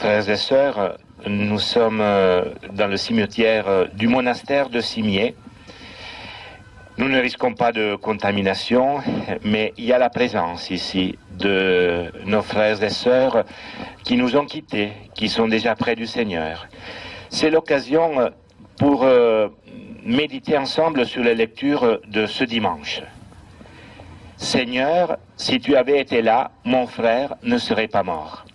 Frères et sœurs, nous sommes dans le cimetière du monastère de Cimiez. Nous ne risquons pas de contamination, mais il y a la présence ici de nos frères et sœurs qui nous ont quittés, qui sont déjà près du Seigneur. C'est l'occasion pour méditer ensemble sur les lectures de ce dimanche. Seigneur, si tu avais été là, mon frère ne serait pas mort.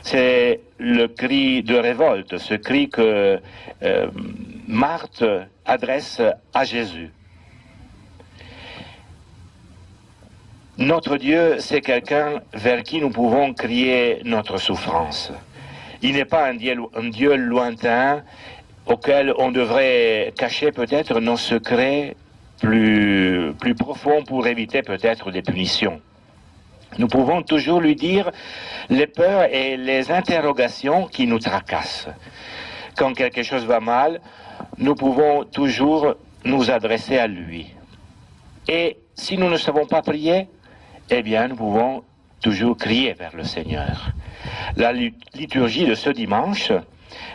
C'est le cri de révolte, ce cri que Marthe adresse à Jésus. Notre Dieu, c'est quelqu'un vers qui nous pouvons crier notre souffrance. Il n'est pas un Dieu lointain auquel on devrait cacher peut-être nos secrets plus profonds pour éviter peut-être des punitions. Nous pouvons toujours lui dire les peurs et les interrogations qui nous tracassent. Quand quelque chose va mal, nous pouvons toujours nous adresser à lui. Et si nous ne savons pas prier, eh bien, nous pouvons toujours crier vers le Seigneur. La liturgie de ce dimanche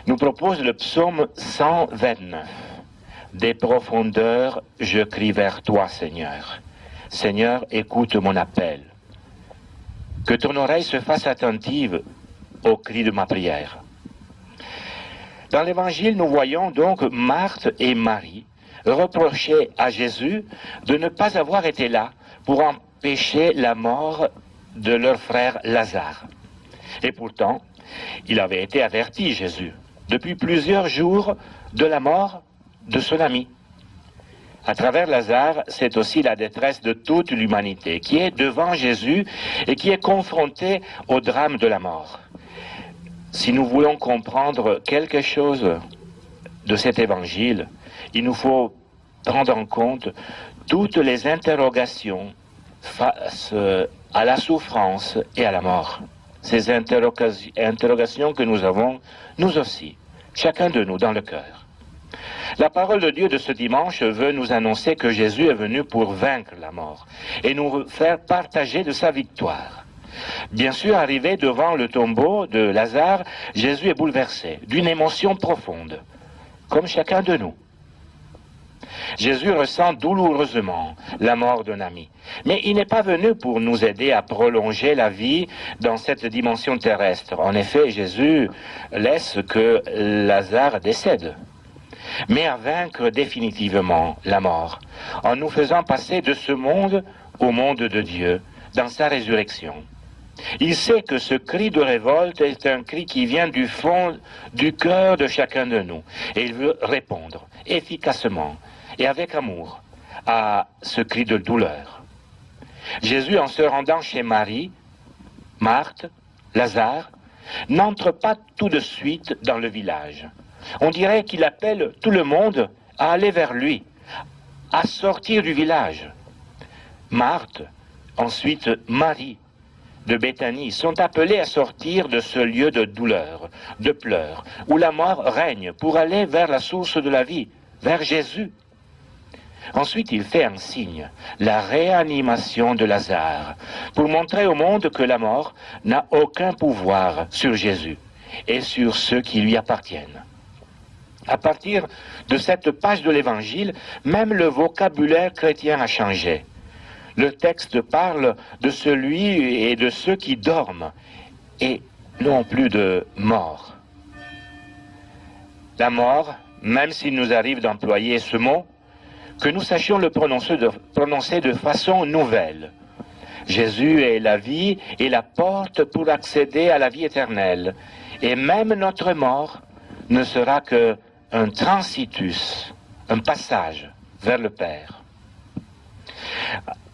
nous propose le psaume 129. Des profondeurs, je crie vers toi, Seigneur. Seigneur, écoute mon appel. Que ton oreille se fasse attentive au cri de ma prière. Dans l'Évangile, nous voyons donc Marthe et Marie reprocher à Jésus de ne pas avoir été là pour empêcher la mort de leur frère Lazare. Et pourtant, il avait été averti, Jésus, depuis plusieurs jours de la mort de son ami. À travers Lazare, c'est aussi la détresse de toute l'humanité qui est devant Jésus et qui est confrontée au drame de la mort. Si nous voulons comprendre quelque chose de cet évangile, il nous faut prendre en compte toutes les interrogations face à la souffrance et à la mort. Ces interrogations que nous avons, nous aussi, chacun de nous dans le cœur. La parole de Dieu de ce dimanche veut nous annoncer que Jésus est venu pour vaincre la mort et nous faire partager de sa victoire. Bien sûr, arrivé devant le tombeau de Lazare, Jésus est bouleversé d'une émotion profonde, comme chacun de nous. Jésus ressent douloureusement la mort d'un ami. Mais il n'est pas venu pour nous aider à prolonger la vie dans cette dimension terrestre. En effet, Jésus laisse que Lazare décède, mais à vaincre définitivement la mort, en nous faisant passer de ce monde au monde de Dieu, dans sa résurrection. Il sait que ce cri de révolte est un cri qui vient du fond du cœur de chacun de nous, et il veut répondre efficacement et avec amour à ce cri de douleur. Jésus, en se rendant chez Marie, Marthe, Lazare, n'entre pas tout de suite dans le village. On dirait qu'il appelle tout le monde à aller vers lui, à sortir du village. Marthe, ensuite Marie de Béthanie, sont appelés à sortir de ce lieu de douleur, de pleurs, où la mort règne, pour aller vers la source de la vie, vers Jésus. Ensuite, il fait un signe, la réanimation de Lazare, pour montrer au monde que la mort n'a aucun pouvoir sur Jésus et sur ceux qui lui appartiennent. À partir de cette page de l'Évangile, même le vocabulaire chrétien a changé. Le texte parle de celui et de ceux qui dorment, et non plus de mort. La mort, même s'il nous arrive d'employer ce mot, que nous sachions le prononcer de façon nouvelle. Jésus est la vie et la porte pour accéder à la vie éternelle. Et même notre mort ne sera que un transitus, un passage vers le Père.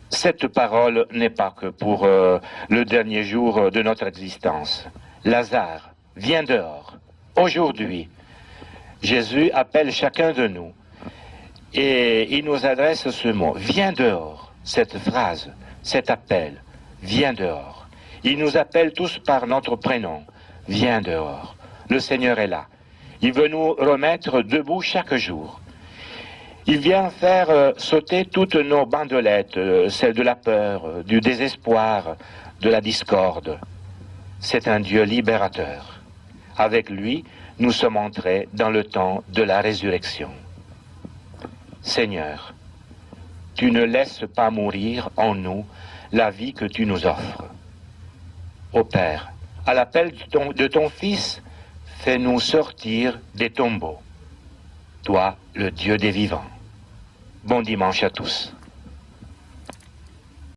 Cette parole n'est pas que pour le dernier jour de notre existence. Lazare, viens dehors. Aujourd'hui, Jésus appelle chacun de nous et il nous adresse ce mot. Viens dehors, cette phrase, cet appel. Viens dehors. Il nous appelle tous par notre prénom. Viens dehors. Le Seigneur est là. Il veut nous remettre debout chaque jour. Il vient faire sauter toutes nos bandelettes, celles de la peur, du désespoir, de la discorde. C'est un Dieu libérateur. Avec lui, nous sommes entrés dans le temps de la résurrection. Seigneur, tu ne laisses pas mourir en nous la vie que tu nous offres. Ô Père, à l'appel de ton Fils, fais-nous sortir des tombeaux. Toi, le Dieu des vivants. Bon dimanche à tous.